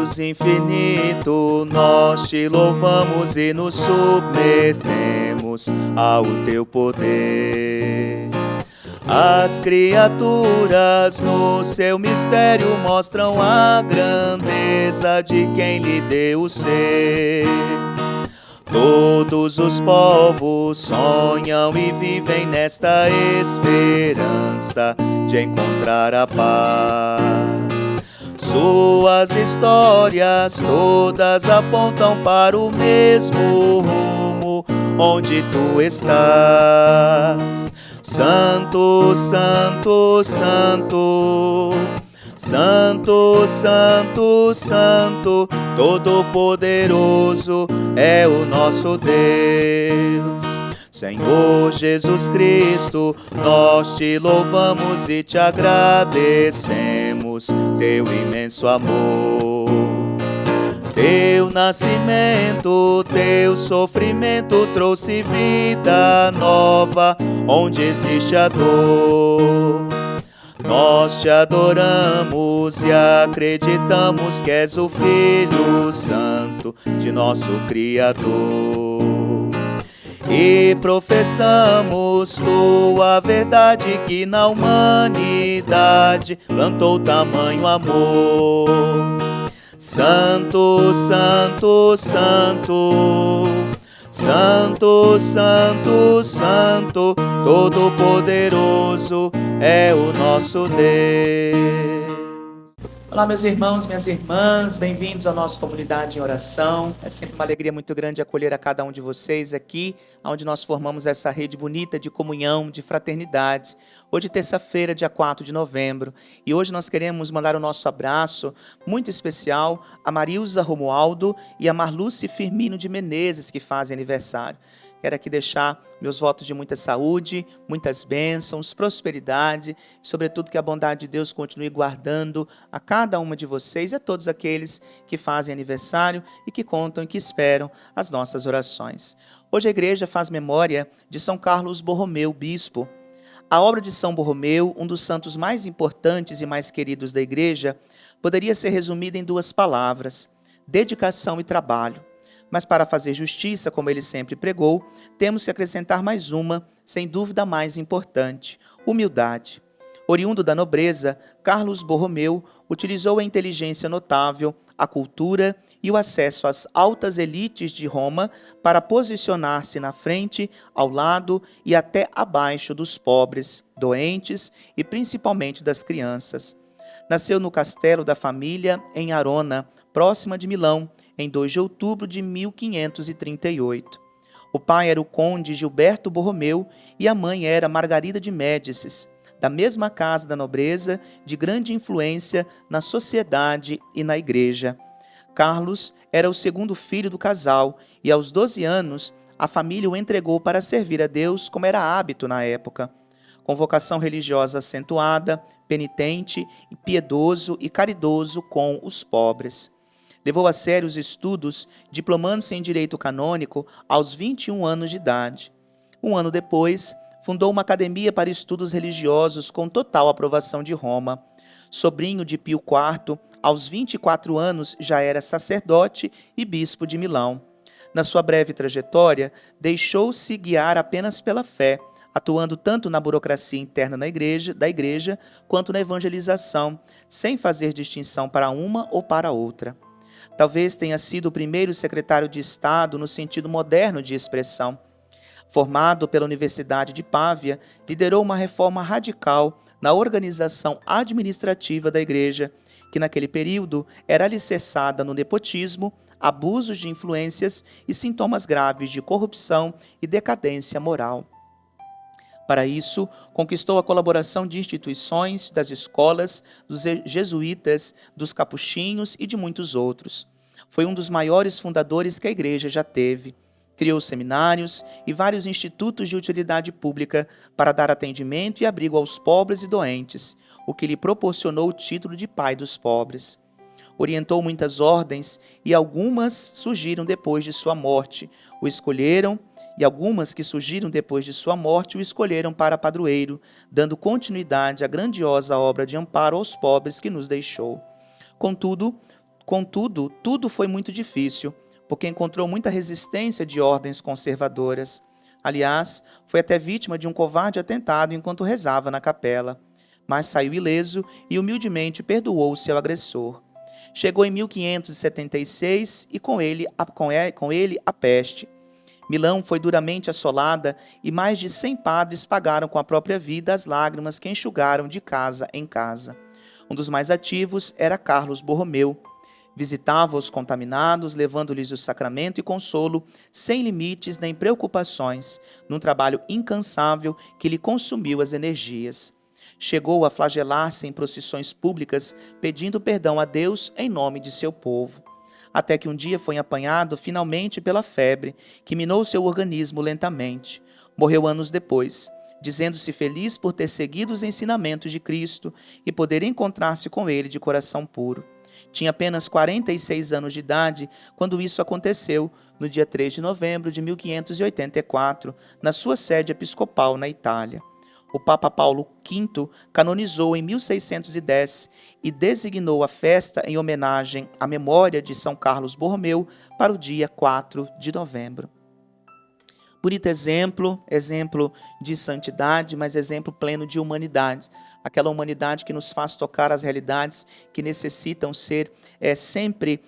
Deus infinito, nós te louvamos e nos submetemos ao teu poder. As criaturas no seu mistério mostram a grandeza de quem lhe deu o ser. Todos os povos sonham e vivem nesta esperança de encontrar a paz. Suas histórias todas apontam para o mesmo rumo onde tu estás. Santo, Santo, Santo, Santo, Santo, Santo, Todo-Poderoso é o nosso Deus. Senhor Jesus Cristo, nós te louvamos e te agradecemos teu imenso amor. Teu nascimento, teu sofrimento trouxe vida nova onde existe a dor. Nós te adoramos e acreditamos que és o Filho Santo de nosso Criador. E professamos tua verdade que na humanidade plantou tamanho amor. Santo, Santo, Santo, Santo, Santo, Santo, Todo-Poderoso é o nosso Deus. Olá, meus irmãos, minhas irmãs, bem-vindos à nossa comunidade em oração. É sempre uma alegria muito grande acolher a cada um de vocês aqui, onde nós formamos essa rede bonita de comunhão, de fraternidade. Hoje, terça-feira, dia 4 de novembro, e hoje nós queremos mandar o nosso abraço muito especial a Marilza Romualdo e a Marluce Firmino de Menezes, que fazem aniversário. Quero aqui deixar meus votos de muita saúde, muitas bênçãos, prosperidade, e sobretudo que a bondade de Deus continue guardando a cada uma de vocês e a todos aqueles que fazem aniversário e que contam e que esperam as nossas orações. Hoje a igreja faz memória de São Carlos Borromeu, bispo. A obra de São Borromeu, um dos santos mais importantes e mais queridos da igreja, poderia ser resumida em duas palavras: dedicação e trabalho. Mas para fazer justiça, como ele sempre pregou, temos que acrescentar mais uma, sem dúvida mais importante: humildade. Oriundo da nobreza, Carlos Borromeu utilizou a inteligência notável, a cultura e o acesso às altas elites de Roma para posicionar-se na frente, ao lado e até abaixo dos pobres, doentes e principalmente das crianças. Nasceu no castelo da família em Arona, próxima de Milão, em 2 de outubro de 1538. O pai era o conde Gilberto Borromeu e a mãe era Margarida de Médicis, da mesma casa da nobreza, de grande influência na sociedade e na igreja. Carlos era o segundo filho do casal e, aos 12 anos, a família o entregou para servir a Deus, como era hábito na época. Com vocação religiosa acentuada, penitente, piedoso e caridoso com os pobres. Levou a sério os estudos, diplomando-se em Direito Canônico aos 21 anos de idade. Um ano depois, fundou uma academia para estudos religiosos com total aprovação de Roma. Sobrinho de Pio IV, aos 24 anos já era sacerdote e bispo de Milão. Na sua breve trajetória, deixou-se guiar apenas pela fé, atuando tanto na burocracia interna da igreja quanto na evangelização, sem fazer distinção para uma ou para outra. Talvez tenha sido o primeiro secretário de Estado no sentido moderno de expressão. Formado pela Universidade de Pávia, liderou uma reforma radical na organização administrativa da igreja, que naquele período era alicerçada no nepotismo, abusos de influências e sintomas graves de corrupção e decadência moral. Para isso, conquistou a colaboração de instituições, das escolas, dos jesuítas, dos capuchinhos e de muitos outros. Foi um dos maiores fundadores que a igreja já teve. Criou seminários e vários institutos de utilidade pública para dar atendimento e abrigo aos pobres e doentes, o que lhe proporcionou o título de pai dos pobres. Orientou muitas ordens e algumas surgiram depois de sua morte. Algumas que surgiram depois de sua morte o escolheram para padroeiro, dando continuidade à grandiosa obra de amparo aos pobres que nos deixou. Contudo, Contudo, tudo foi muito difícil, porque encontrou muita resistência de ordens conservadoras. Aliás, foi até vítima de um covarde atentado enquanto rezava na capela, mas saiu ileso e humildemente perdoou seu agressor. Chegou em 1576 e com ele a peste. Milão foi duramente assolada e mais de 100 padres pagaram com a própria vida as lágrimas que enxugaram de casa em casa. Um dos mais ativos era Carlos Borromeu. Visitava os contaminados, levando-lhes o sacramento e consolo, sem limites nem preocupações, num trabalho incansável que lhe consumiu as energias. Chegou a flagelar-se em procissões públicas, pedindo perdão a Deus em nome de seu povo. Até que um dia foi apanhado finalmente pela febre, que minou seu organismo lentamente. Morreu anos depois, dizendo-se feliz por ter seguido os ensinamentos de Cristo e poder encontrar-se com ele de coração puro. Tinha apenas 46 anos de idade quando isso aconteceu, no dia 3 de novembro de 1584, na sua sede episcopal na Itália. O Papa Paulo V canonizou em 1610 e designou a festa em homenagem à memória de São Carlos Borromeu para o dia 4 de novembro. Bonito exemplo de santidade, mas exemplo pleno de humanidade. Aquela humanidade que nos faz tocar as realidades que necessitam ser sempre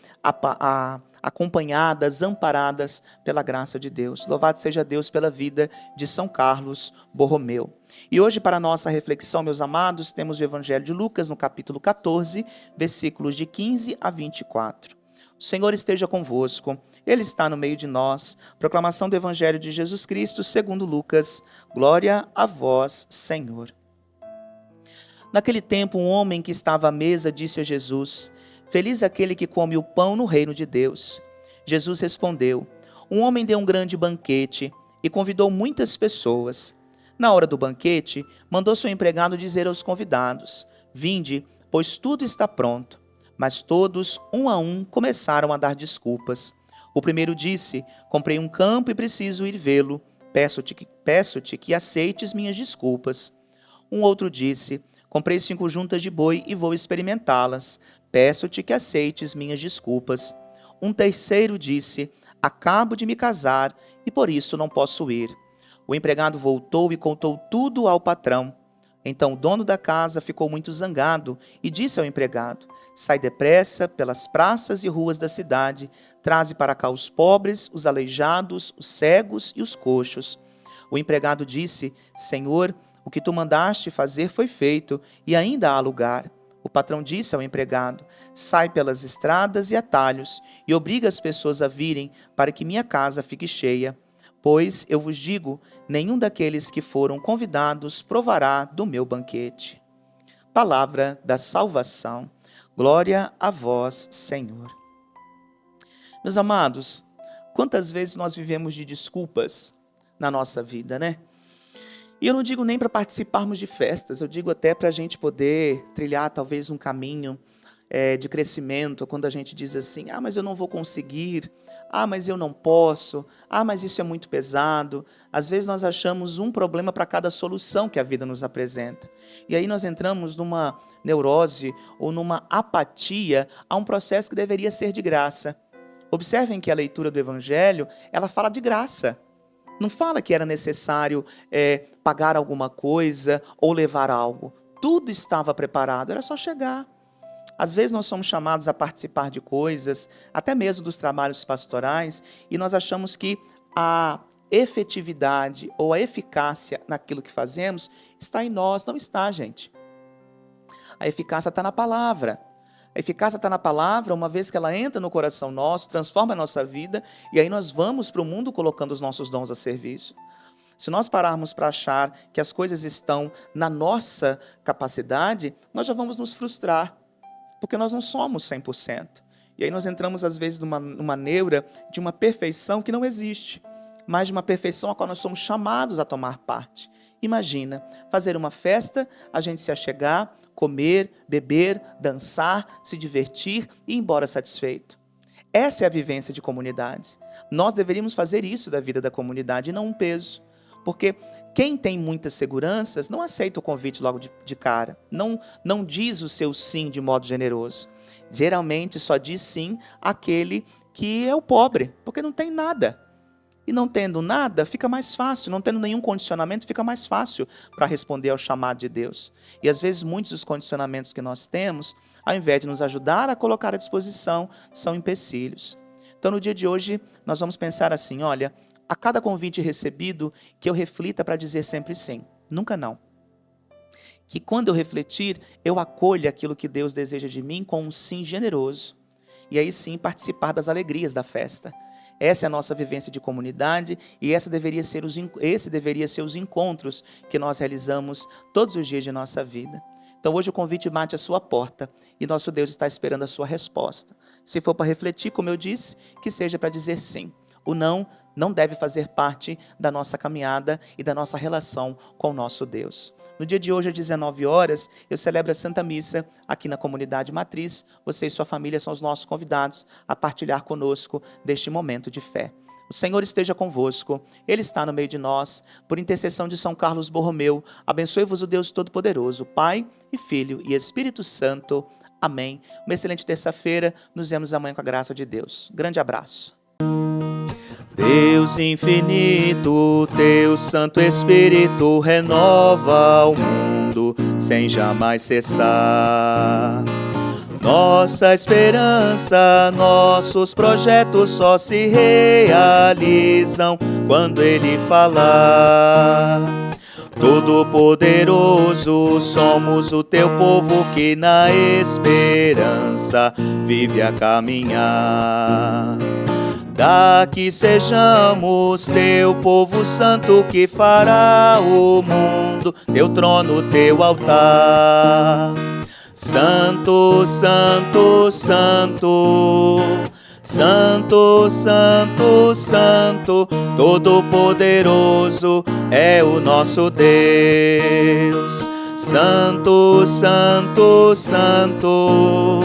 acompanhadas, amparadas pela graça de Deus. Louvado seja Deus pela vida de São Carlos Borromeu. E hoje, para a nossa reflexão, meus amados, temos o Evangelho de Lucas, no capítulo 14, versículos de 15 a 24. O Senhor esteja convosco, Ele está no meio de nós. Proclamação do Evangelho de Jesus Cristo, segundo Lucas. Glória a vós, Senhor. Naquele tempo, um homem que estava à mesa disse a Jesus: Feliz aquele que come o pão no reino de Deus. Jesus respondeu: Um homem deu um grande banquete e convidou muitas pessoas. Na hora do banquete, mandou seu empregado dizer aos convidados: Vinde, pois tudo está pronto. Mas todos, um a um, começaram a dar desculpas. O primeiro disse: Comprei um campo e preciso ir vê-lo. Peço-te que aceites minhas desculpas. Um outro disse: Comprei 5 juntas de boi e vou experimentá-las. Peço-te que aceites minhas desculpas. Um terceiro disse: Acabo de me casar e por isso não posso ir. O empregado voltou e contou tudo ao patrão. Então o dono da casa ficou muito zangado e disse ao empregado: Sai depressa pelas praças e ruas da cidade, traze para cá os pobres, os aleijados, os cegos e os coxos. O empregado disse: Senhor, o que tu mandaste fazer foi feito e ainda há lugar. O patrão disse ao empregado: Sai pelas estradas e atalhos e obriga as pessoas a virem para que minha casa fique cheia. Pois, eu vos digo, nenhum daqueles que foram convidados provará do meu banquete. Palavra da salvação. Glória a vós, Senhor. Meus amados, quantas vezes nós vivemos de desculpas na nossa vida, né? E eu não digo nem para participarmos de festas, eu digo até para a gente poder trilhar talvez um caminho de crescimento, quando a gente diz assim: mas eu não vou conseguir, mas eu não posso, mas isso é muito pesado. Às vezes nós achamos um problema para cada solução que a vida nos apresenta. E aí nós entramos numa neurose ou numa apatia a um processo que deveria ser de graça. Observem que a leitura do Evangelho, ela fala de graça. Não fala que era necessário pagar alguma coisa ou levar algo. Tudo estava preparado, era só chegar. Às vezes nós somos chamados a participar de coisas, até mesmo dos trabalhos pastorais, e nós achamos que a efetividade ou a eficácia naquilo que fazemos está em nós. Não está, gente. A eficácia está na palavra. A eficácia está na palavra, uma vez que ela entra no coração nosso, transforma a nossa vida, e aí nós vamos para o mundo colocando os nossos dons a serviço. Se nós pararmos para achar que as coisas estão na nossa capacidade, nós já vamos nos frustrar, porque nós não somos 100%. E aí nós entramos, às vezes, numa neura de uma perfeição que não existe, mas de uma perfeição a qual nós somos chamados a tomar parte. Imagina, fazer uma festa, a gente se achegar, comer, beber, dançar, se divertir e ir embora satisfeito. Essa é a vivência de comunidade. Nós deveríamos fazer isso da vida da comunidade e não um peso. Porque quem tem muitas seguranças não aceita o convite logo de cara, não diz o seu sim de modo generoso. Geralmente só diz sim aquele que é o pobre, porque não tem nada. E não tendo nada, fica mais fácil, não tendo nenhum condicionamento, fica mais fácil para responder ao chamado de Deus. E às vezes muitos dos condicionamentos que nós temos, ao invés de nos ajudar a colocar à disposição, são empecilhos. Então no dia de hoje, nós vamos pensar assim, olha, a cada convite recebido, que eu reflita para dizer sempre sim, nunca não. Que quando eu refletir, eu acolha aquilo que Deus deseja de mim com um sim generoso. E aí sim participar das alegrias da festa. Essa é a nossa vivência de comunidade e esse deveria ser os encontros que nós realizamos todos os dias de nossa vida. Então hoje o convite bate à sua porta e nosso Deus está esperando a sua resposta. Se for para refletir, como eu disse, que seja para dizer sim. O não deve fazer parte da nossa caminhada e da nossa relação com o nosso Deus. No dia de hoje, às 19 horas, eu celebro a Santa Missa aqui na Comunidade Matriz. Você e sua família são os nossos convidados a partilhar conosco deste momento de fé. O Senhor esteja convosco, Ele está no meio de nós. Por intercessão de São Carlos Borromeu, abençoe-vos o Deus Todo-Poderoso, Pai e Filho e Espírito Santo. Amém. Uma excelente terça-feira. Nos vemos amanhã com a graça de Deus. Grande abraço. Deus infinito, teu Santo Espírito renova o mundo sem jamais cessar. Nossa esperança, nossos projetos só se realizam quando Ele falar. Todo-Poderoso, somos o teu povo que na esperança vive a caminhar. Daqui sejamos teu povo santo que fará o mundo, teu trono, teu altar. Santo, Santo, Santo, Santo, Santo, Santo, Todo-Poderoso é o nosso Deus. Santo, Santo, Santo,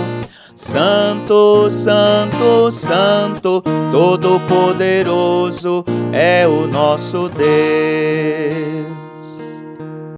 Santo, Santo, Santo, Todo-Poderoso é o nosso Deus.